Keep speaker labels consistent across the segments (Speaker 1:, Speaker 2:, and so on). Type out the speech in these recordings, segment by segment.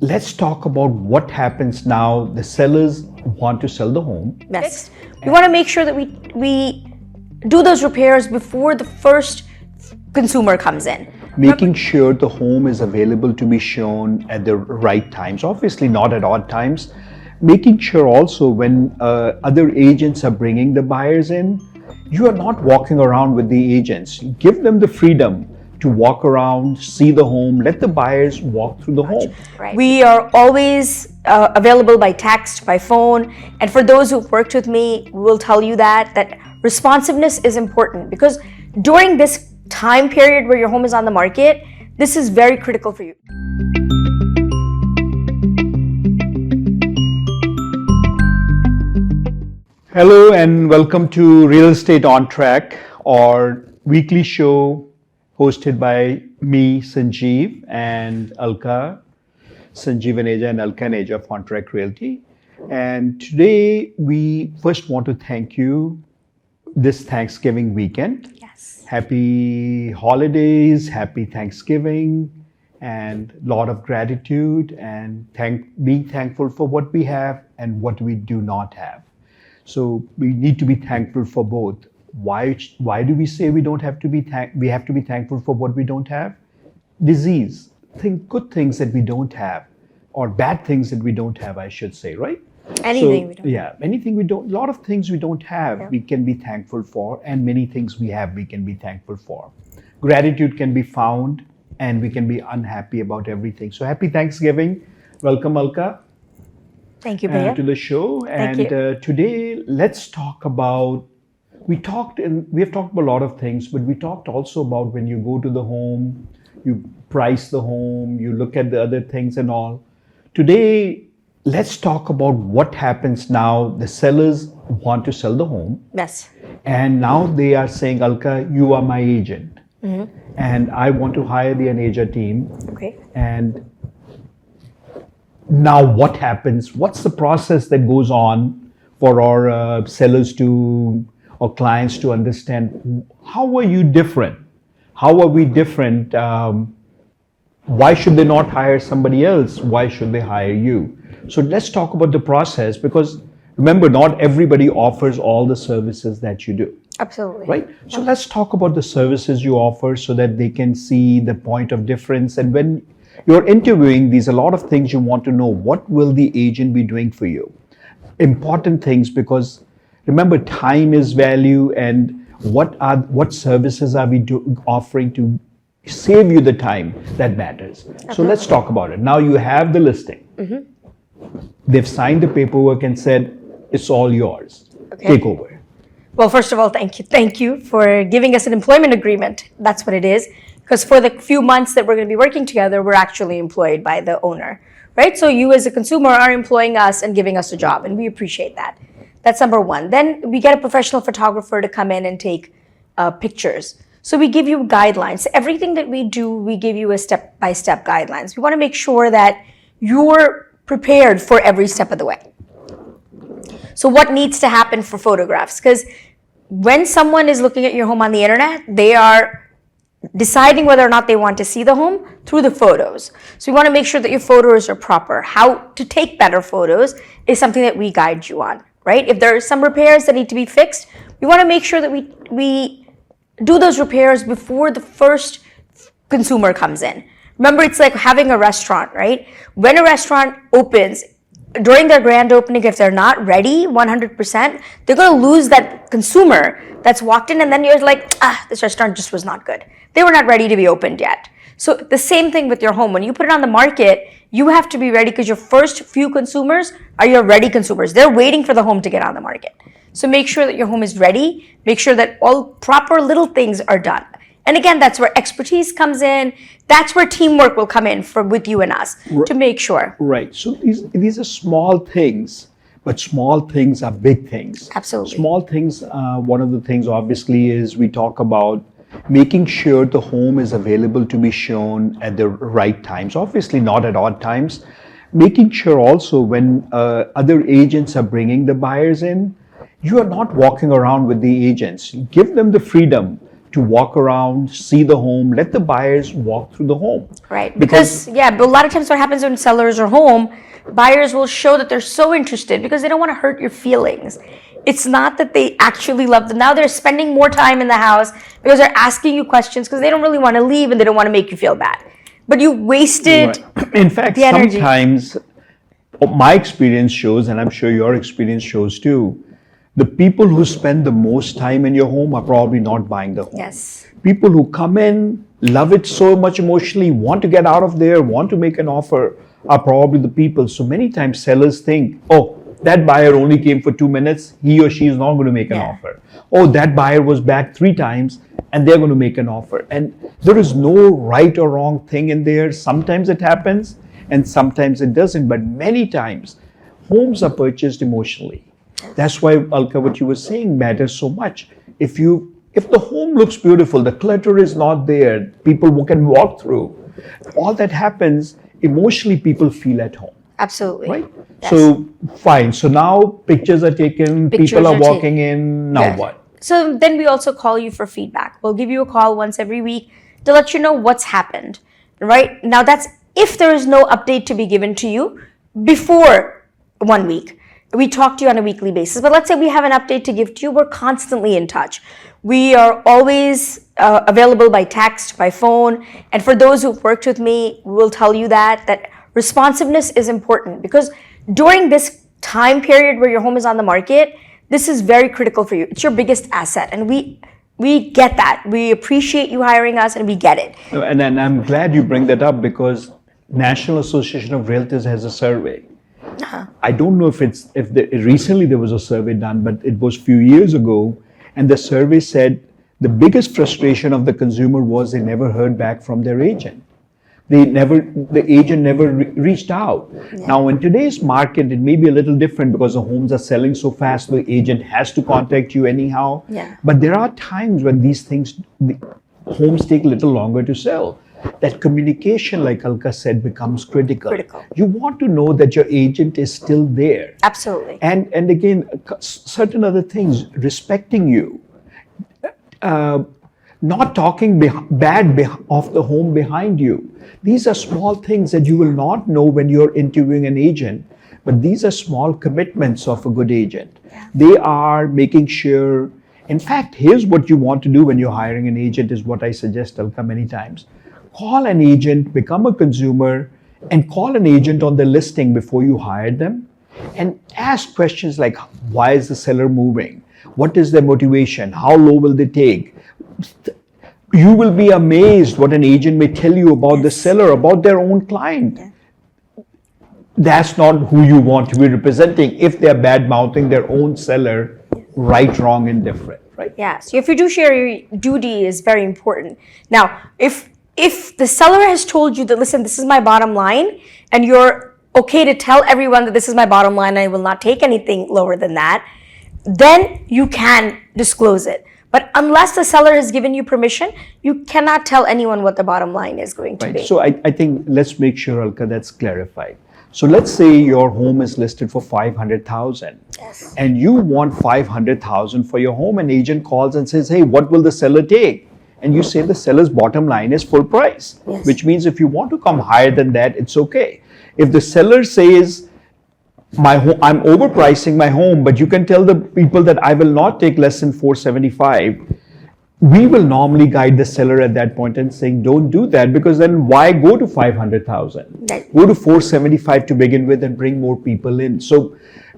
Speaker 1: let's talk about what happens now. The sellers want to sell the home.
Speaker 2: Yes. We want to make sure that we do those repairs before the first consumer comes in.
Speaker 1: Making sure the home is available to be shown at the right times, obviously not at odd times. Making sure also when other agents are bringing the buyers in, you are not walking around with the agents. Give them the freedom to walk around, see the home, let the buyers walk through the home.
Speaker 2: Right. We are always available by text, by phone, and for those who've worked with me, will tell you that responsiveness is important, because during this time period where your home is on the market, this is very critical for you.
Speaker 1: Hello and welcome to Real Estate on Track, our weekly show hosted by me, Sanjeev, and Alka, Sanjeev Aneja and Alka Aneja of On Track Realty. And today we first want to thank you this Thanksgiving weekend.
Speaker 2: Yes.
Speaker 1: Happy holidays, happy Thanksgiving, and a lot of gratitude and being thankful for what we have and what we do not have. So we need to be thankful for both. Why do we say we have to be thankful for what we don't have? Disease, good things that we don't have, or bad things that we don't have, I should say, right?
Speaker 2: Anything we don't.
Speaker 1: Yeah, anything we don't. A lot of things we don't have,
Speaker 2: Yeah.
Speaker 1: we can be thankful for, and many things we have, we can be thankful for. Gratitude can be found, and we can be unhappy about everything. So happy Thanksgiving! Welcome, Alka.
Speaker 2: Thank you, Bhaiya.
Speaker 1: To the show.
Speaker 2: Thank
Speaker 1: and today, let's talk about. We have talked about a lot of things, but we talked also about when you go to the home, you price the home, you look at the other things and all. Today, let's talk about what happens now. The sellers want to sell the home.
Speaker 2: Yes.
Speaker 1: And now they are saying, Alka, you are my agent.
Speaker 2: Mm-hmm.
Speaker 1: And I want to hire the Aneja team.
Speaker 2: Okay.
Speaker 1: And now what happens? What's the process that goes on for our sellers or clients to understand how are you different? How are we different? Why should they not hire somebody else? Why should they hire you? So let's talk about the process, because remember, not everybody offers all the services that you do.
Speaker 2: Absolutely.
Speaker 1: Right? So let's talk about the services you offer so that they can see the point of difference. And when you're interviewing, there's a lot of things you want to know. What will the agent be doing for you? Important things, because remember, time is value, and what services are we offering to save you the time that matters. So let's talk about it. Now you have the listing. Mm-hmm. They've signed the paperwork and said, it's all yours.
Speaker 2: Okay.
Speaker 1: Take over.
Speaker 2: Well, first of all, thank you for giving us an employment agreement. That's what it is. Because for the few months that we're going to be working together, we're actually employed by the owner, right? So you as a consumer are employing us and giving us a job, and we appreciate that. That's number one. Then we get a professional photographer to come in and take pictures. So we give you guidelines. Everything that we do, we give you a step-by-step guidelines. We want to make sure that you're prepared for every step of the way. So what needs to happen for photographs? Because when someone is looking at your home on the internet, they are deciding whether or not they want to see the home through the photos. So we want to make sure that your photos are proper. How to take better photos is something that we guide you on, right? If there are some repairs that need to be fixed, we want to make sure that we do those repairs before the first consumer comes in. Remember, it's like having a restaurant, right? When a restaurant opens, during their grand opening, if they're not ready 100%, they're going to lose that consumer that's walked in, and then you're like, this restaurant just was not good. They were not ready to be opened yet. So the same thing with your home. When you put it on the market, you have to be ready, because your first few consumers are your ready consumers. They're waiting for the home to get on the market. So make sure that your home is ready. Make sure that all proper little things are done. And again, that's where expertise comes in. That's where teamwork will come in with you and us to make sure.
Speaker 1: Right. So these are small things, but small things are big things.
Speaker 2: Absolutely.
Speaker 1: Small things, one of the things obviously is we talk about making sure the home is available to be shown at the right times, obviously not at odd times. Making sure also when other agents are bringing the buyers in, you are not walking around with the agents. Give them the freedom to walk around, see the home, let the buyers walk through the home.
Speaker 2: Right. Because but a lot of times what happens when sellers are home, buyers will show that they're so interested because they don't want to hurt your feelings. It's not that they actually love them. Now they're spending more time in the house because they're asking you questions because they don't really want to leave and they don't want to make you feel bad. But you wasted
Speaker 1: In fact,
Speaker 2: the energy.
Speaker 1: sometimes my experience shows, and I'm sure your experience shows too, the people who spend the most time in your home are probably not buying the home.
Speaker 2: Yes.
Speaker 1: People who come in, love it so much emotionally, want to get out of there, want to make an offer, are probably the people. So many times sellers think, oh, that buyer only came for 2 minutes, he or she is not going to make an offer. Oh, that buyer was back 3 times and they're going to make an offer. And there is no right or wrong thing in there. Sometimes it happens and sometimes it doesn't. But many times, homes are purchased emotionally. That's why, Alka, what you were saying matters so much. If the home looks beautiful, the clutter is not there, people can walk through, all that happens, emotionally people feel at home.
Speaker 2: Absolutely.
Speaker 1: Right?
Speaker 2: Yes.
Speaker 1: So, fine. So now pictures are taken, people are walking in, now
Speaker 2: Good.
Speaker 1: what?
Speaker 2: So then we also call you for feedback. We'll give you a call once every week to let you know what's happened, right? Now that's if there is no update to be given to you before 1 week. We talk to you on a weekly basis, but let's say we have an update to give to you. We're constantly in touch. We are always available by text, by phone. And for those who've worked with me, we'll tell you that responsiveness is important because during this time period where your home is on the market, this is very critical for you. It's your biggest asset. And we get that. We appreciate you hiring us and we get it.
Speaker 1: And I'm glad you bring that up because National Association of Realtors has a survey. I don't know recently there was a survey done, but it was a few years ago. And the survey said the biggest frustration of the consumer was they never heard back from their agent. The agent never reached out. Yeah. Now, in today's market, it may be a little different because the homes are selling so fast, the agent has to contact you anyhow.
Speaker 2: Yeah.
Speaker 1: But there are times when the homes take a little longer to sell. That communication, like Alka said, becomes critical. You want to know that your agent is still there.
Speaker 2: Absolutely.
Speaker 1: And again, certain other things, respecting you. Not talking bad of the home behind you. These are small things that you will not know when you're interviewing an agent, but these are small commitments of a good agent. Yeah. They are making sure, in fact, here's what you want to do when you're hiring an agent is what I suggest, Alka, many times. Call an agent, become a consumer, and call an agent on the listing before you hire them, and ask questions like, why is the seller moving? What is their motivation? How low will they take? You will be amazed what an agent may tell you about the seller, about their own client. That's not who you want to be representing if they're bad-mouthing their own seller, right, wrong, indifferent, right?
Speaker 2: Yes, your fiduciary duty is very important. Now, if the seller has told you that, listen, this is my bottom line, and you're okay to tell everyone that this is my bottom line and I will not take anything lower than that, then you can disclose it. But unless the seller has given you permission, you cannot tell anyone what the bottom line is going to be.
Speaker 1: So I think let's make sure, Alka, that's clarified. So let's say your home is listed for $500,000.
Speaker 2: Yes.
Speaker 1: And you want $500,000 for your home. An agent calls and says, hey, what will the seller take? And you say the seller's bottom line is full price,
Speaker 2: yes.
Speaker 1: Which means if you want to come higher than that, it's okay. If the seller says, I'm overpricing my home, but you can tell the people that I will not take less than $475, we will normally guide the seller at that point and saying, don't do that, because then why go to $500,000?
Speaker 2: Right.
Speaker 1: Go to $475 to begin with and bring more people in. So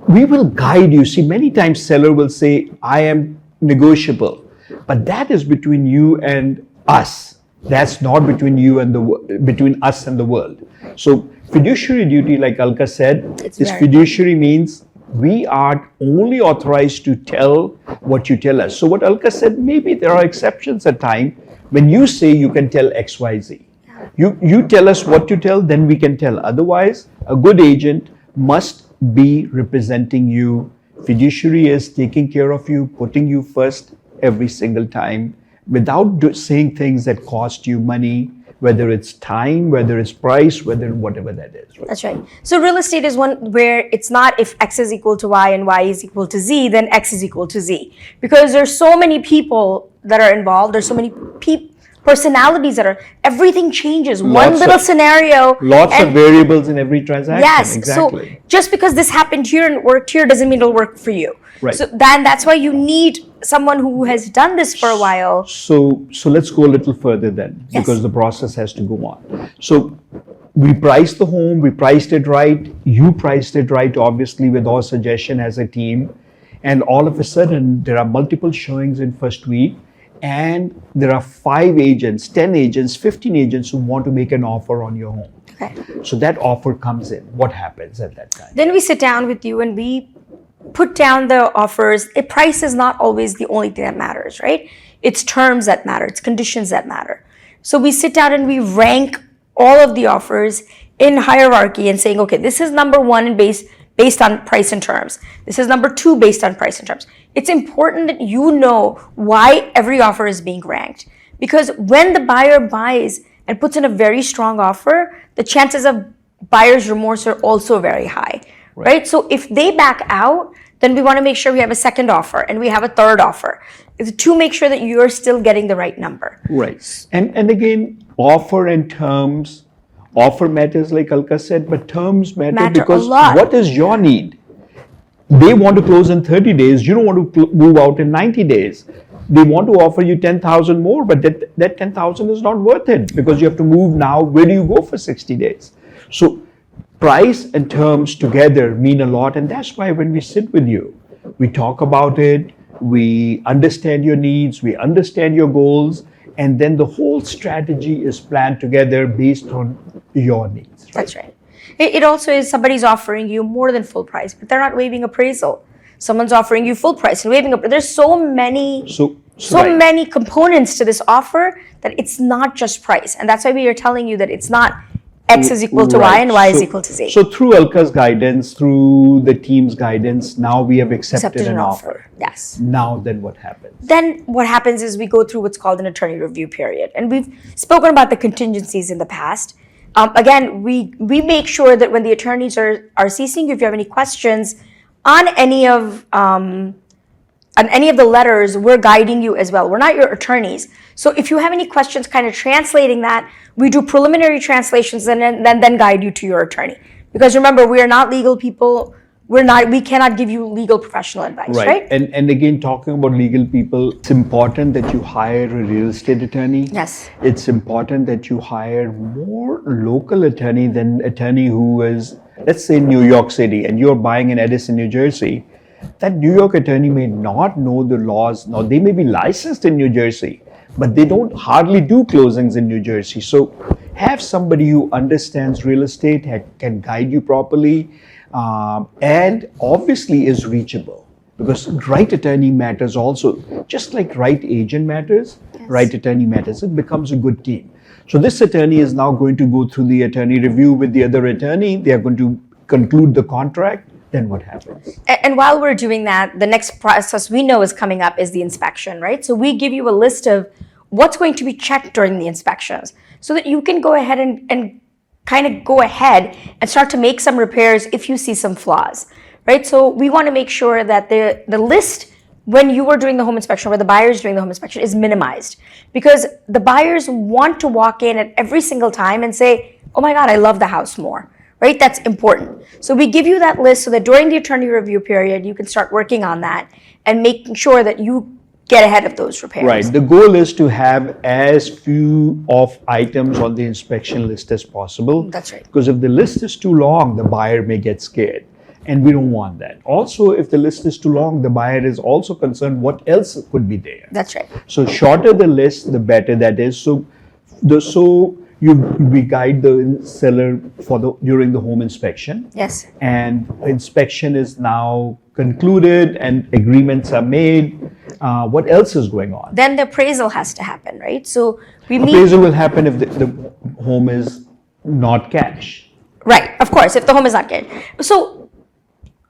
Speaker 1: we will guide you. See, many times seller will say, I am negotiable. But that is between you and us. That's not between between us and the world. So fiduciary duty, like Alka said, fiduciary means we are only authorized to tell what you tell us. So what Alka said, maybe there are exceptions at times when you say you can tell X, Y, Z. You tell us what to tell, then we can tell. Otherwise, a good agent must be representing you. Fiduciary is taking care of you, putting you first every single time, without saying things that cost you money, whether it's time, whether it's price, whatever that is. Right?
Speaker 2: That's right. So real estate is one where it's not if X is equal to Y and Y is equal to Z, then X is equal to Z. Because there's so many people that are involved. There's so many personalities that are, everything changes. One
Speaker 1: Lots
Speaker 2: little
Speaker 1: of-
Speaker 2: scenario.
Speaker 1: Lots of variables in every transaction.
Speaker 2: Yes.
Speaker 1: Exactly.
Speaker 2: So just because this happened here and worked here doesn't mean it'll work for you.
Speaker 1: Right.
Speaker 2: So that's why you need someone who has done this for a while.
Speaker 1: So let's go a little further then,
Speaker 2: Yes.
Speaker 1: because the process has to go on. So we priced the home, we priced it right, you priced it right, obviously with our suggestion as a team, and all of a sudden there are multiple showings in first week, and there are 5 agents, 10 agents, 15 agents who want to make an offer on your home.
Speaker 2: Okay.
Speaker 1: So that offer comes in. What happens at that time?
Speaker 2: Then we sit down with you and we put down the offers. Price is not always the only thing that matters, right? It's terms that matter. It's conditions that matter. So we sit down and we rank all of the offers in hierarchy and saying, okay, this is number 1 and based on price and terms. This is number 2 based on price and terms. It's important that you know why every offer is being ranked. Because when the buyer buys and puts in a very strong offer, the chances of buyer's remorse are also very high, right? So if they back out, then we want to make sure we have a second offer and we have a third offer to make sure that you're still getting the right number.
Speaker 1: Right. And again, offer and terms, offer matters like Alka said, but terms matter
Speaker 2: A
Speaker 1: because
Speaker 2: lot.
Speaker 1: what is your need? They want to close in 30 days. You don't want to move out in 90 days. They want to offer you 10,000 more, but that 10,000 is not worth it because you have to move now. Where do you go for 60 days? So price and terms together mean a lot. And that's why when we sit with you, we talk about it, we understand your needs, we understand your goals, and then the whole strategy is planned together based on your needs. Right?
Speaker 2: That's right. It also is somebody's offering you more than full price, but they're not waiving appraisal. Someone's offering you full price and waiving appraisal. There's so many
Speaker 1: Right.
Speaker 2: many components to this offer that it's not just price. And that's why we are telling you that it's not X is equal to Y
Speaker 1: Right.
Speaker 2: and Y is equal to Z.
Speaker 1: So through Alka's guidance, through the team's guidance, now we have accepted an offer.
Speaker 2: Yes.
Speaker 1: Now then what happens?
Speaker 2: Then what happens is we go through what's called an attorney review period. And we've spoken about the contingencies in the past. Again, we make sure that when the attorneys are ceasing, if you have any questions on any of the letters, we're guiding you as well. We're not your attorneys. So if you have any questions kind of translating that, we do preliminary translations and then guide you to your attorney. Because remember, we are not legal people. We cannot give you legal professional advice, right?
Speaker 1: And again, talking about legal people, it's important that you hire a real estate attorney.
Speaker 2: Yes.
Speaker 1: It's important that you hire more local attorney than attorney who is, let's say, New York City, and you're buying in Edison, New Jersey. That New York attorney may not know the laws. Now, they may be licensed in New Jersey, but they don't hardly do closings in New Jersey. So have somebody who understands real estate, can guide you properly, and obviously is reachable. Because right attorney matters also. Just like right agent matters, right attorney matters. It becomes a good team. So this attorney is now going to go through the attorney review with the other attorney. They are going to conclude the contract. Then what happens?
Speaker 2: And while we're doing that, the next process we know is coming up is the inspection, right? So we give you a list of what's going to be checked during the inspections so that you can go ahead and kind of go ahead and start to make some repairs if you see some flaws, right? So we want to make sure that the list when you are doing the home inspection, where the buyer is doing the home inspection, is minimized, because the buyers want to walk in at every single time and say, oh my God, I love the house more. Right? That's important. So we give you that list so that during the attorney review period, you can start working on that and making sure that you get ahead of those repairs.
Speaker 1: Right. The goal is to have as few of items on the inspection list as possible.
Speaker 2: That's right.
Speaker 1: Because if the list is too long, the buyer may get scared. And we don't want that. Also, if the list is too long, the buyer is also concerned what else could be there.
Speaker 2: That's right.
Speaker 1: So shorter the list, the better that is. So we guide the seller during the home inspection.
Speaker 2: Yes.
Speaker 1: And inspection is now concluded and agreements are made. What else is going on?
Speaker 2: Then the appraisal has to happen, right? So we meet.
Speaker 1: Appraisal will happen if the home is not cash.
Speaker 2: Right, of course, if the home is not cash. So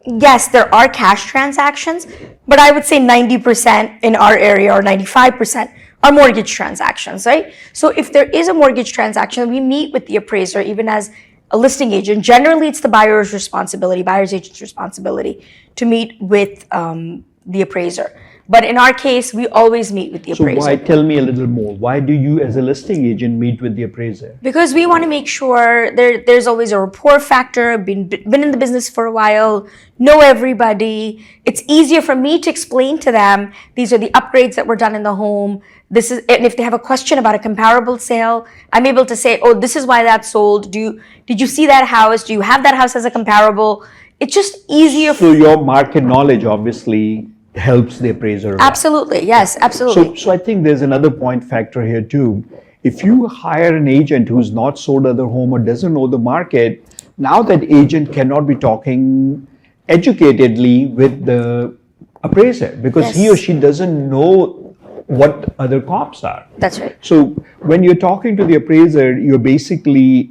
Speaker 2: yes, there are cash transactions, but I would say 90% in our area or 95% are mortgage transactions, right? So if there is a mortgage transaction, we meet with the appraiser, even as a listing agent. Generally, it's the buyer's responsibility, buyer's agent's responsibility to meet with the appraiser. But in our case, we always meet with the
Speaker 1: So
Speaker 2: appraiser.
Speaker 1: why, tell me a little more. Why do you as a listing agent meet with the appraiser?
Speaker 2: Because we want to make sure there's always a rapport factor, been in the business for a while, know everybody. It's easier for me to explain to them, these are the upgrades that were done in the home. This is, and if they have a question about a comparable sale, I'm able to say, oh, this is why that sold. Did you see that house? Do you have that house as a comparable? It's just easier.
Speaker 1: So your market knowledge obviously helps the appraiser a lot.
Speaker 2: Absolutely, yes, absolutely.
Speaker 1: So I think there's another point factor here too. If you hire an agent who's not sold other home or doesn't know the market, now that agent cannot be talking educatedly with the appraiser because he or she doesn't know what other comps are.
Speaker 2: That's right.
Speaker 1: So when you're talking to the appraiser, you're basically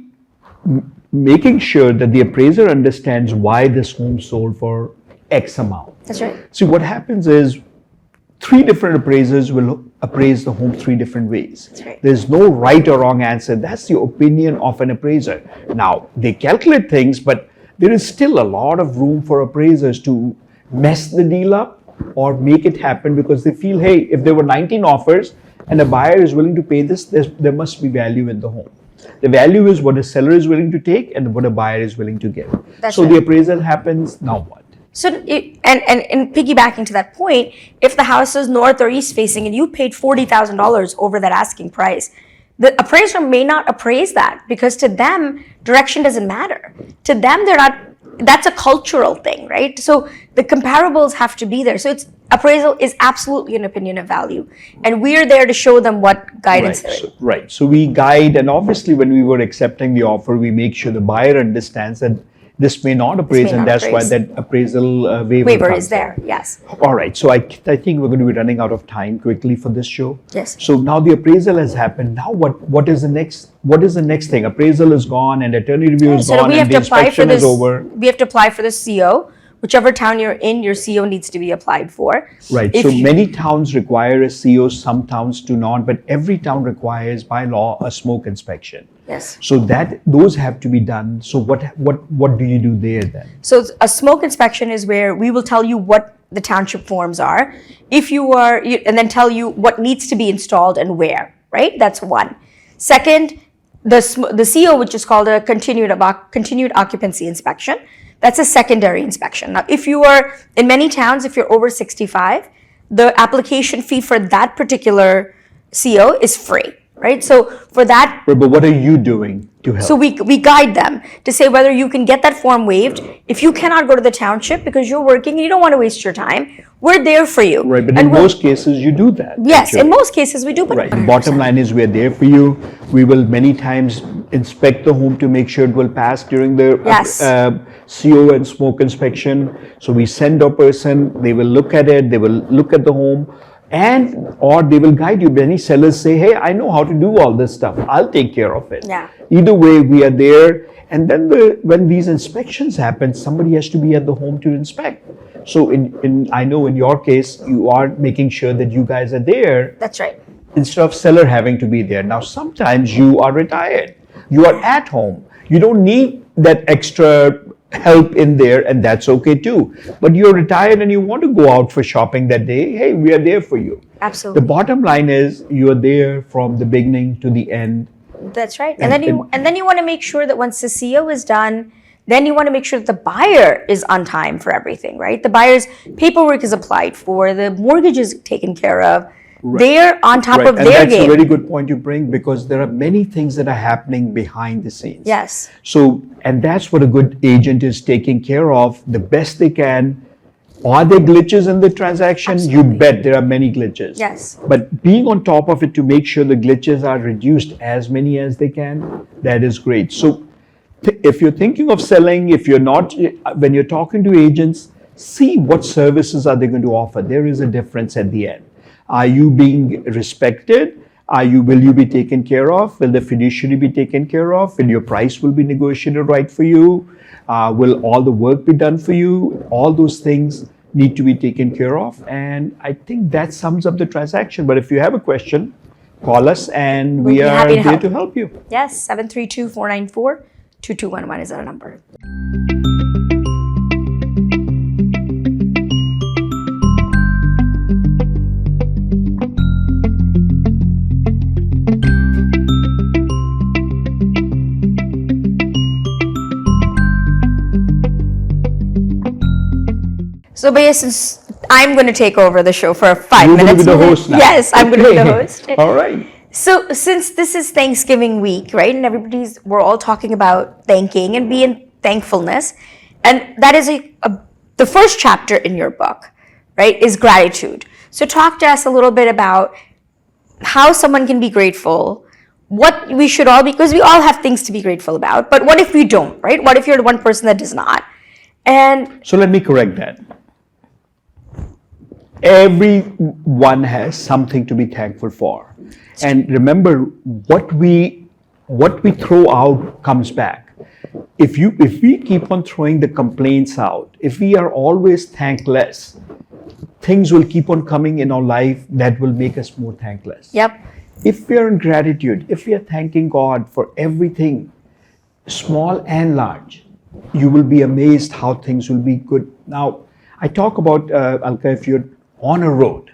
Speaker 1: making sure that the appraiser understands why this home sold for X amount.
Speaker 2: That's right.
Speaker 1: See, what happens is 3 different appraisers will appraise the home 3 different ways.
Speaker 2: That's right.
Speaker 1: There's no right or wrong answer. That's the opinion of an appraiser. Now, they calculate things, but there is still a lot of room for appraisers to mess the deal up or make it happen because they feel, hey, if there were 19 offers and a buyer is willing to pay this, there must be value in the home. The value is what a seller is willing to take and what a buyer is willing to give.
Speaker 2: That's
Speaker 1: so
Speaker 2: right.
Speaker 1: the appraisal happens, now what?
Speaker 2: So, and piggybacking to that point, if the house is north or east facing and you paid $40,000 over that asking price, the appraiser may not appraise that because to them, direction doesn't matter. To them, that's a cultural thing, right? So the comparables have to be there. So appraisal is absolutely an opinion of value. And we're there to show them what guidance there is.
Speaker 1: Right. So we guide, and obviously when we were accepting the offer, we make sure the buyer understands that this may not appraise, and that's why that appraisal waiver
Speaker 2: is there. Yes.
Speaker 1: All right. So I think we're going to be running out of time quickly for this show.
Speaker 2: Yes.
Speaker 1: So now the appraisal has happened. Now what is the next? What is the next thing? Appraisal is gone, and attorney review is gone, and the inspection is over.
Speaker 2: We have to apply for the CO. Whichever town you're in, your CO needs to be applied for.
Speaker 1: Right. So many towns require a CO, some towns do not, but every town requires by law a smoke inspection.
Speaker 2: Yes.
Speaker 1: So those have to be done. So what do you do there then?
Speaker 2: So a smoke inspection is where we will tell you what the township forms are, and then tell you what needs to be installed and where. Right. That's one. Second, the CO, which is called a continued occupancy inspection. That's a secondary inspection. Now, if you are, in many towns, if you're over 65, the application fee for that particular CO is free, right? So for that...
Speaker 1: But what are you doing to help?
Speaker 2: So we guide them to say whether you can get that form waived. If you cannot go to the township because you're working and you don't want to waste your time, we're there for you.
Speaker 1: Right, but in most cases you do that.
Speaker 2: Yes, in most cases we do. But
Speaker 1: right. The bottom line is we're there for you. We will many times inspect the home to make sure it will pass during the CO and smoke inspection. So we send a person, they will look at it, they will look at the home, or they will guide you. Many sellers say, hey, I know how to do all this stuff. I'll take care of it.
Speaker 2: Yeah.
Speaker 1: Either way, we are there. And then when these inspections happen, somebody has to be at the home to inspect. So I know in your case, you are making sure that you guys are there.
Speaker 2: That's right.
Speaker 1: Instead of seller having to be there. Now, sometimes you are retired. You are at home. You don't need that extra help in there, and that's okay too. But you're retired and you want to go out for shopping that day, hey, we are there for you.
Speaker 2: Absolutely.
Speaker 1: The bottom line is you're there from the beginning to the end.
Speaker 2: That's right. And then you want to make sure that once the CO is done, then you want to make sure that the buyer is on time for everything, right? The buyer's paperwork is applied for, the mortgage is taken care of. Right. They're on top of their game.
Speaker 1: And that's a very good point you bring, because there are many things that are happening behind the scenes.
Speaker 2: Yes.
Speaker 1: So, and that's what a good agent is taking care of the best they can. Are there glitches in the transaction? Absolutely. You bet there are many glitches.
Speaker 2: Yes.
Speaker 1: But being on top of it to make sure the glitches are reduced as many as they can, that is great. So if you're thinking of selling, if you're not, when you're talking to agents, see what services are they going to offer. There is a difference at the end. Are you being respected? Will you be taken care of? Will the fiduciary be taken care of? Will your price will be negotiated right for you? Will all the work be done for you? All those things need to be taken care of. And I think that sums up the transaction. But if you have a question, call us and we are there to help you.
Speaker 2: Yes, 732-494-2211 is our number. So, Bhaiya, since I'm going to take over the show for 5
Speaker 1: You're going to
Speaker 2: minutes.
Speaker 1: be the host now.
Speaker 2: Yes, I'm going to be the
Speaker 1: Okay.
Speaker 2: host.
Speaker 1: All right.
Speaker 2: So, since this is Thanksgiving week, right, and we're all talking about thanking and being thankfulness, and that is the first chapter in your book, right, is gratitude. So, talk to us a little bit about how someone can be grateful, what we should all, because we all have things to be grateful about, but what if we don't, right? What if you're the one person that does not? And
Speaker 1: So let me correct that. Everyone has something to be thankful for. And remember, what we throw out comes back. If we keep on throwing the complaints out, if we are always thankless, things will keep on coming in our life that will make us more thankless.
Speaker 2: yep,
Speaker 1: If we are in gratitude, if we are thanking God for everything, small and large, you will be amazed how things will be good. Now, I talk about, Alka, if you're on a road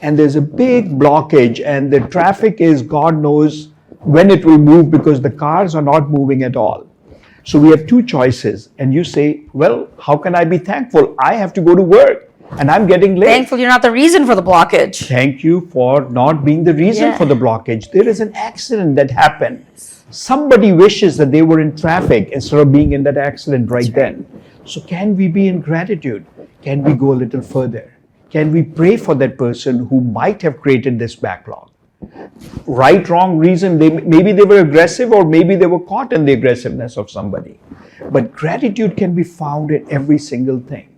Speaker 1: and there's a big blockage and the traffic is, God knows when it will move because the cars are not moving at all. So we have two choices, and you say, well, how can I be thankful? I have to go to work and I'm getting late.
Speaker 2: thankful you're not the reason for the blockage.
Speaker 1: Thank you for not being the reason
Speaker 2: Yeah.
Speaker 1: for the blockage. There is an accident that happened. Somebody wishes that they were in traffic instead of being in that accident right then. So can we be in gratitude? Can we go a little further? Can we pray for that person who might have created this backlog? Right, wrong reason, maybe they were aggressive or maybe they were caught in the aggressiveness of somebody. But gratitude can be found in every single thing.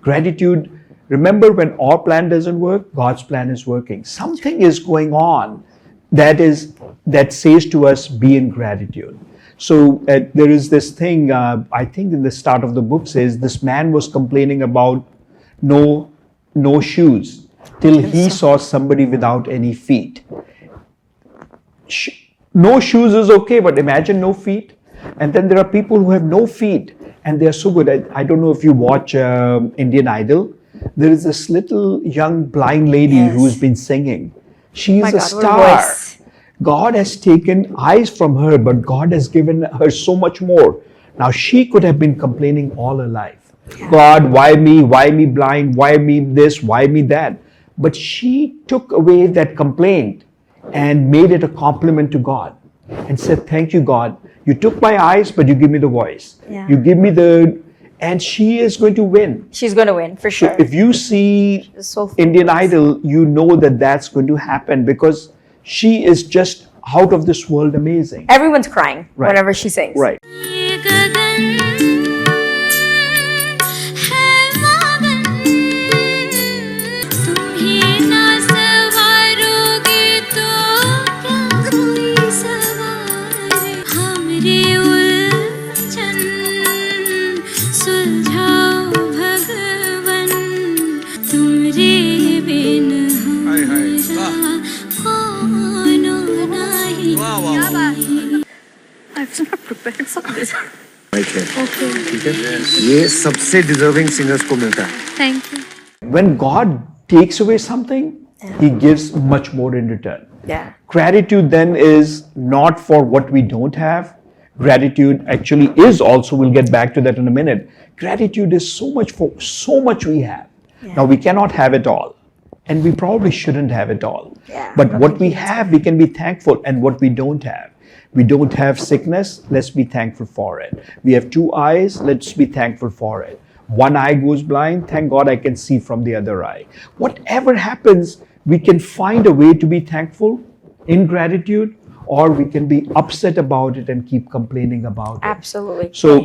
Speaker 1: Gratitude, remember, when our plan doesn't work, God's plan is working. Something is going on that says to us, be in gratitude. So there is this thing, I think in the start of the book says, this man was complaining about no shoes till he saw somebody without any feet. No shoes is okay, but imagine no feet. And then there are people who have no feet and they are so good. I don't know if you watch Indian Idol. There is this little young blind lady
Speaker 2: Yes.
Speaker 1: who's been singing. She is
Speaker 2: My
Speaker 1: a
Speaker 2: God, what a
Speaker 1: star.
Speaker 2: voice.
Speaker 1: God has taken eyes from her, but God has given her so much more. Now she could have been complaining all her life. God, why me? Why me blind? Why me this? Why me that? But she took away that complaint and made it a compliment to God and said, thank you, God. You took my eyes, but you give me the voice.
Speaker 2: Yeah.
Speaker 1: You give me and she is going to win.
Speaker 2: She's going to win, for sure.
Speaker 1: If you see
Speaker 2: So
Speaker 1: Indian Idol, you know that that's going to happen because she is just out of this world amazing.
Speaker 2: Everyone's crying
Speaker 1: Right.
Speaker 2: whenever she sings.
Speaker 1: Right.
Speaker 3: ठीक है ये सबसे deserving singers को मिलता है
Speaker 4: Thank you.
Speaker 1: When God takes away something, He gives much more in return.
Speaker 2: Yeah.
Speaker 1: Gratitude then is not for what we don't have. Gratitude actually is also, we'll get back to that in a minute. Gratitude is so much for so much we have. Now we cannot have it all. And we probably shouldn't have it all.
Speaker 2: Yeah.
Speaker 1: But what we have, we can be thankful. And what we don't have. We don't have sickness, let's be thankful for it. We have two eyes, let's be thankful for it. One eye goes blind, thank God I can see from the other eye. Whatever happens, we can find a way to be thankful in gratitude, or we can be upset about it and keep complaining about it.
Speaker 2: Absolutely.
Speaker 1: So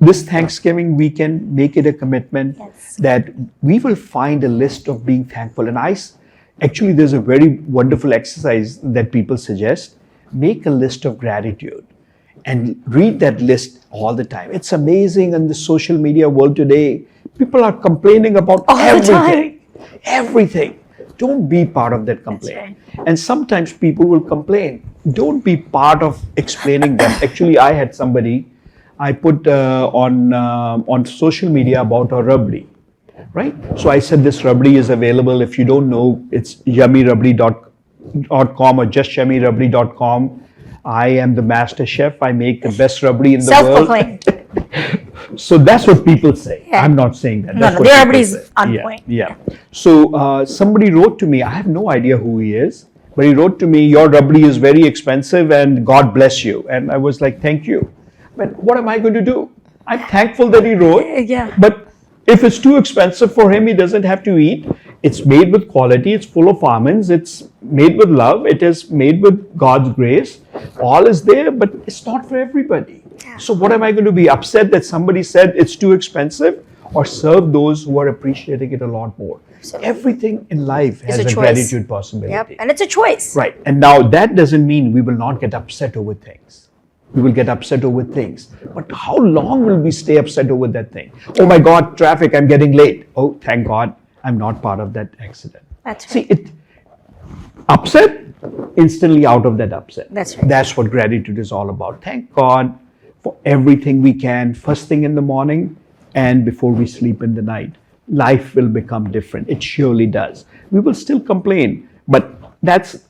Speaker 1: this Thanksgiving weekend, make it a commitment
Speaker 2: Yes.
Speaker 1: that we will find a list of being thankful. And actually, there's a very wonderful exercise that people suggest. Make a list of gratitude and read that list all the time. It's amazing in the social media world today. People are complaining about
Speaker 2: All the
Speaker 1: everything. Everything. Don't be part of that complaint.
Speaker 2: right.
Speaker 1: And sometimes people will complain. Don't be part of explaining that. Actually, I had somebody I put on social media about a rabdi, right? So I said this rabdi is available. If you don't know, it's yummyrabdi.com or justyummyrabdi.com. I am the master chef. I make the best rabdi in the world.
Speaker 2: Self-proclaimed.
Speaker 1: So that's what people say.
Speaker 2: Yeah.
Speaker 1: I'm not saying that.
Speaker 2: No,
Speaker 1: That's
Speaker 2: no,
Speaker 1: what
Speaker 2: their
Speaker 1: people
Speaker 2: everybody's
Speaker 1: say.
Speaker 2: on
Speaker 1: Yeah,
Speaker 2: point.
Speaker 1: yeah. So somebody wrote to me. I have no idea who he is, but he wrote to me, "Your rabdi is very expensive, and God bless you." And I was like, "Thank you." But what am I going to do? I'm thankful that he wrote.
Speaker 2: Yeah.
Speaker 1: But if it's too expensive for him, he doesn't have to eat. It's made with quality. It's full of almonds. It's made with love. It is made with God's grace. All is there, but it's not for everybody. So what am I going to be upset that somebody said it's too expensive, or serve those who are appreciating it a lot more? Everything in life has
Speaker 2: a
Speaker 1: a
Speaker 2: choice.
Speaker 1: gratitude possibility.
Speaker 2: Yep. And it's a choice.
Speaker 1: Right. And now that doesn't mean we will not get upset over things. We will get upset over things. But how long will we stay upset over that thing? Oh my God, traffic, I'm getting late. Oh, thank God, I'm not part of that accident.
Speaker 2: That's right.
Speaker 1: See, upset, instantly out of that upset.
Speaker 2: That's right.
Speaker 1: That's what gratitude is all about. Thank God for everything we can, first thing in the morning and before we sleep in the night. Life will become different. It surely does. We will still complain, but that's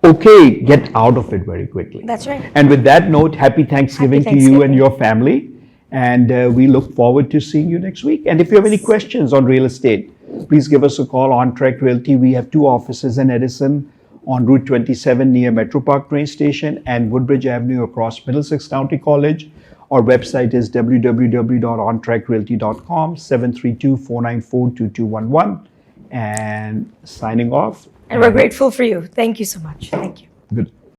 Speaker 1: okay. Get out of it very quickly.
Speaker 2: That's right.
Speaker 1: And with that note, happy Thanksgiving
Speaker 2: Happy
Speaker 1: to you and
Speaker 2: Thanksgiving.
Speaker 1: your family. And we look forward to seeing you next week. And if you have any questions on real estate, please give us a call on Track Realty. We have 2 offices in Edison on Route 27 near Metro Park train station and Woodbridge Avenue across Middlesex County College. Our website is www.ontrackrealty.com, 732-494-2211. And signing off.
Speaker 2: And we're grateful for you. Thank you so much. Thank you.
Speaker 1: Good.